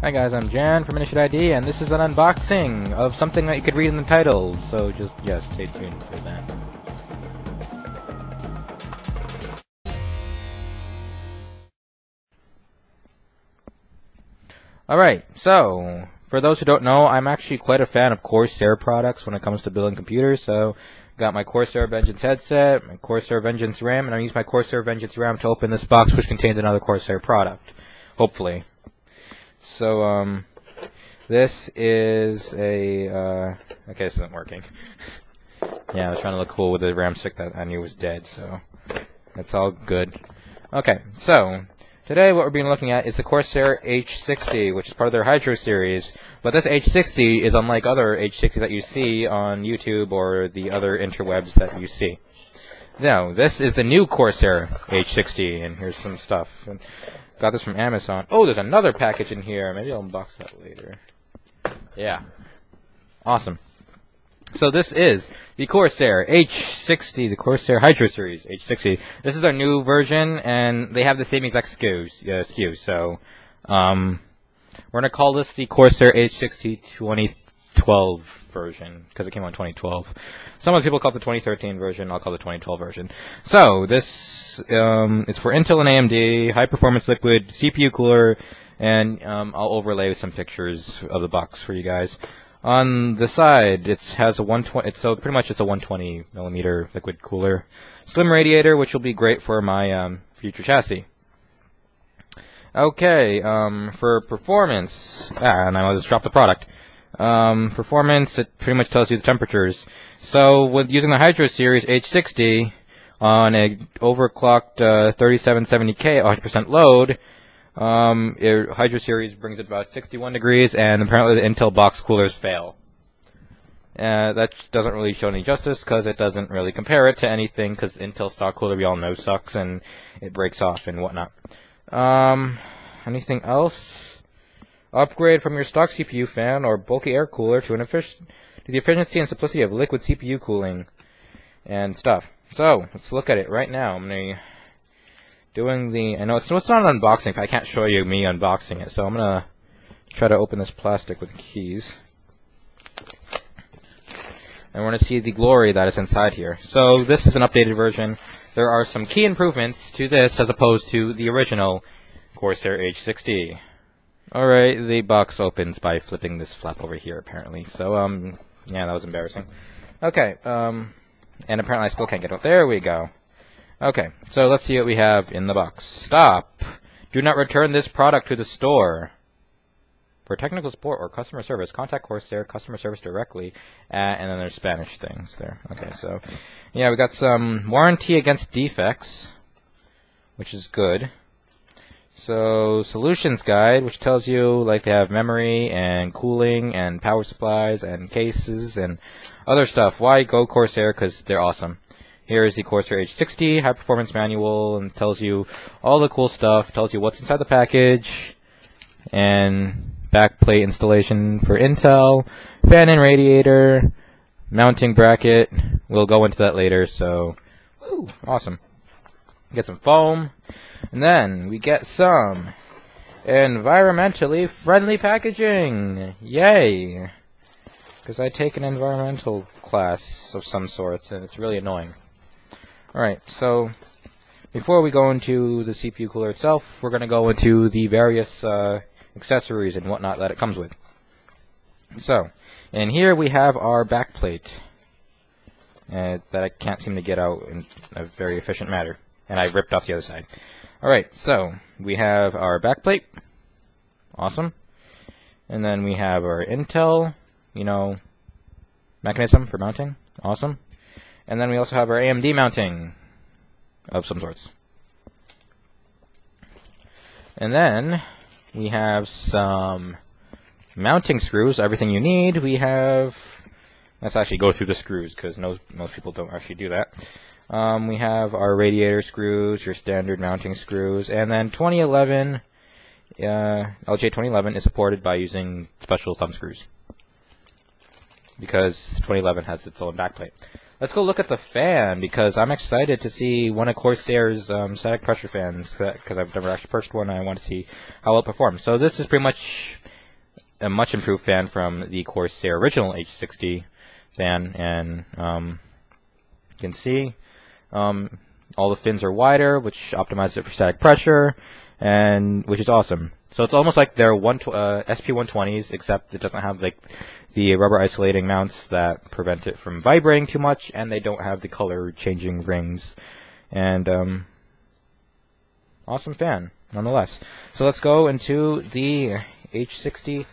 Hi guys, I'm Jan from Initiate ID, and this is an unboxing of something that you could read in the title, so just stay tuned for that. Alright, so, for those who don't know, I'm actually quite a fan of Corsair products when it comes to building computers, so got my Corsair Vengeance headset, my Corsair Vengeance RAM, and I use my Corsair Vengeance RAM to open this box, which contains another Corsair product. Hopefully. So, this is a, okay, this isn't working. Yeah, I was trying to look cool with a RAM stick that I knew was dead, so that's all good. Okay, so today what we're being looking at is the Corsair H60, which is part of their Hydro series. But this H60 is unlike other H60s that you see on YouTube or the other interwebs that you see. No, this is the new Corsair H60, and here's some stuff. Got this from Amazon. Oh, there's another package in here. Maybe I'll unbox that later. Yeah. Awesome. So this is the Corsair H60, the Corsair Hydro series H60. This is their new version, and they have the same exact SKU. So, we're gonna call this the Corsair H60 2012 version because it came out in 2012. Some of the people call it the 2013 version. I'll call it the 2012 version. So this it's for Intel and AMD, high performance liquid CPU cooler, and I'll overlay some pictures of the box for you guys. On the side, it has a 120. So pretty much it's a 120 millimeter liquid cooler, slim radiator, which will be great for my future chassis. Okay, for performance, and I just dropped the product. Performance, it pretty much tells you the temperatures. So with using the Hydro series H60 on a overclocked 3770K 100% load, Hydro series brings it about 61 degrees, and apparently the Intel box coolers fail. That doesn't really show any justice because it doesn't really compare it to anything, because Intel stock cooler we all know sucks and it breaks off and whatnot. Anything else? Upgrade from your stock CPU fan or bulky air cooler to the efficiency and simplicity of liquid CPU cooling and stuff. So let's look at it right now. I'm gonna I know it's not an unboxing. I can't show you me unboxing it, so I'm gonna try to open this plastic with keys, and we're gonna see the glory that is inside here. So this is an updated version. There are some key improvements to this as opposed to the original Corsair H60. Alright, the box opens by flipping this flap over here, apparently. So, yeah, that was embarrassing. Okay, and apparently I still can't get out. There we go. Okay, so let's see what we have in the box. Stop! Do not return this product to the store. For technical support or customer service, contact Corsair customer service directly. And then there's Spanish things there. Okay, so, yeah, we got some warranty against defects, which is good. So, solutions guide, which tells you, like, they have memory and cooling and power supplies and cases and other stuff. Why go Corsair? Because they're awesome. Here is the Corsair H60 high performance manual, and tells you all the cool stuff. Tells you what's inside the package, and backplate installation for Intel, fan and radiator, mounting bracket. We'll go into that later. So, woo, awesome. Get some foam. And then we get some environmentally friendly packaging. Yay! Because I take an environmental class of some sorts, and it's really annoying. Alright, so before we go into the CPU cooler itself, we're going to go into the various accessories and whatnot that it comes with. So, and here we have our backplate that I can't seem to get out in a very efficient manner. And I ripped off the other side. Alright, so we have our backplate. Awesome. And then we have our Intel, mechanism for mounting. Awesome. And then we also have our AMD mounting of some sorts. And then we have some mounting screws, everything you need. Let's actually go through the screws, because most people don't actually do that. We have our radiator screws, your standard mounting screws, and then 2011, LJ 2011 is supported by using special thumb screws, because 2011 has its own backplate. Let's go look at the fan, because I'm excited to see one of Corsair's static pressure fans, because I've never actually purchased one, and I want to see how it performs. So this is pretty much a much improved fan from the Corsair original H60 fan, and you can see all the fins are wider, which optimizes it for static pressure, and which is awesome. So it's almost like their SP120s, except it doesn't have like the rubber isolating mounts that prevent it from vibrating too much, and they don't have the color changing rings. And awesome fan, nonetheless. So let's go into the H60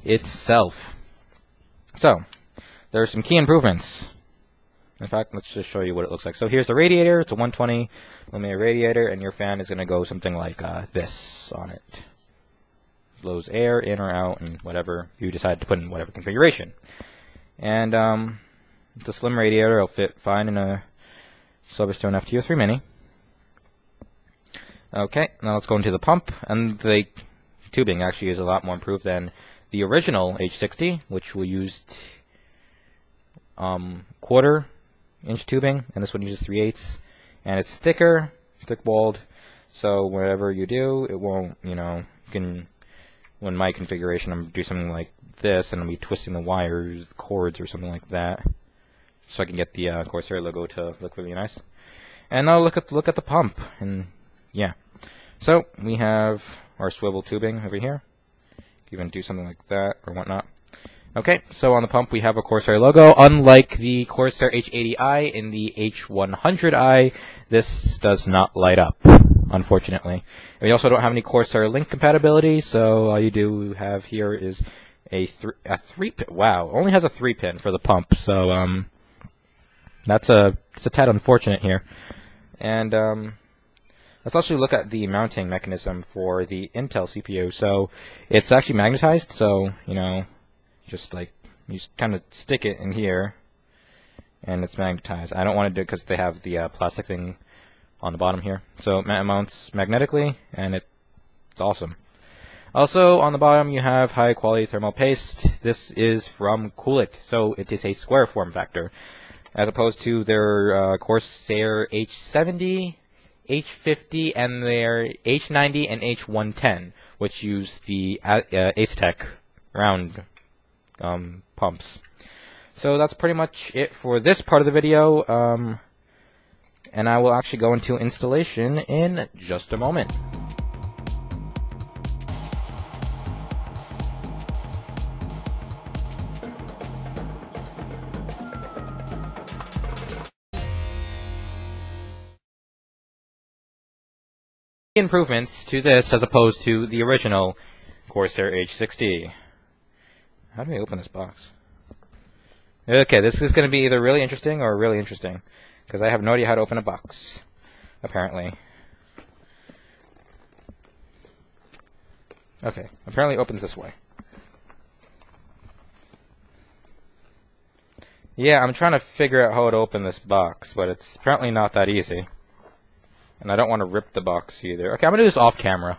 itself. So there are some key improvements. In fact, let's just show you what it looks like. So here's the radiator. It's a 120 millimeter radiator, and your fan is going to go something like this on it. Blows air in or out, and whatever you decide to put in whatever configuration. And it's a slim radiator. It'll fit fine in a Silverstone FTO3 Mini. Okay, now let's go into the pump, and the tubing actually is a lot more improved than the original H60, which we used 1/4-inch tubing, and this one uses 3/8, and it's thick-walled, so whatever you do, it won't, you can, when my configuration, I'm going to do something like this, and I'll be twisting the wires, the cords, or something like that, so I can get the Corsair logo to look really nice. And now look at the pump, and yeah. So we have our swivel tubing over here. You can do something like that or whatnot. Okay, so on the pump we have a Corsair logo. Unlike the Corsair H80i in the H100i, this does not light up, unfortunately. And we also don't have any Corsair link compatibility, so all you do have here is a 3-pin. Wow, only has a 3-pin for the pump, so it's a tad unfortunate here. And let's actually look at the mounting mechanism for the Intel CPU. So it's actually magnetized, so just like you kind of stick it in here, and it's magnetized. I don't want to do it because they have the plastic thing on the bottom here. So it mounts magnetically, and it's awesome. Also on the bottom you have high quality thermal paste. This is from Coolit, so it is a square form factor, as opposed to their Corsair H70, H50, and their H90 and H110, which use the Acetec round pumps. So that's pretty much it for this part of the video, and I will actually go into installation in just a moment. Improvements to this as opposed to the original Corsair H60. How do we open this box? Okay, this is going to be either really interesting or really interesting, because I have no idea how to open a box, apparently. Okay, apparently it opens this way. Yeah, I'm trying to figure out how to open this box, but it's apparently not that easy. And I don't want to rip the box either. Okay, I'm going to do this off camera.